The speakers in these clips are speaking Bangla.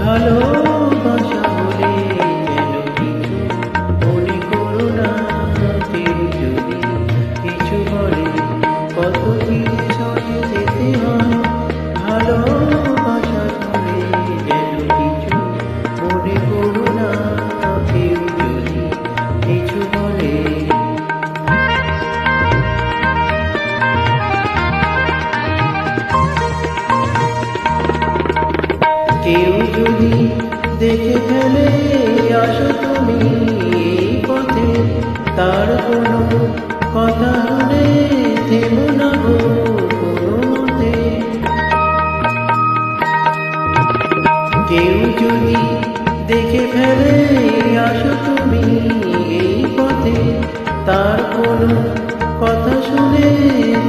ভালোবাসা বলে যেন কিছু মনে করো না। কেউ যদি কিছু বলে কত কি চলে যেতে হয়। ভালোবাসা বলে যেন কিছু মনে করো না। কেউ যদি কিছু বলে কেউ যদি দেখে ফেলে আসো তুমি এই পথে, তার কোনো কথা শুনে থেমো না গো কোনো মতে। কেউ যদি দেখে ফেলে আসো তুমি এই পথে, তার কোনো কথা শুনে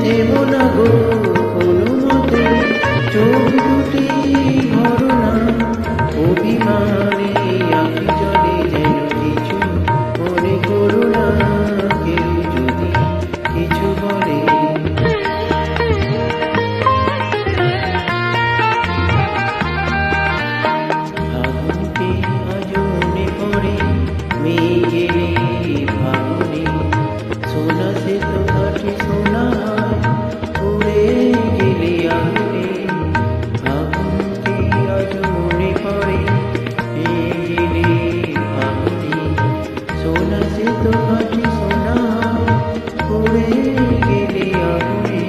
থেমো না গো কোনো মতে। চোখ দুটি ভরো না অভিমানে আঁখি জলে, যেন কিছু মনে করো না। কেউ যদি কিছু বলে ফাগুনকে আজও মনে পড়ে মেঘেরে ফাগুনে। সোনা সে তো কাটে সোনা হয় উড়ে গেলে আগুনে। ফাগুনকে আজও মনে পড়ে মেঘেরে ফাগুনে। সোনা সে তো কাটে সোনা হয় উড়ে গেলে আগুনে।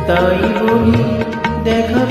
তাই বলি দেখা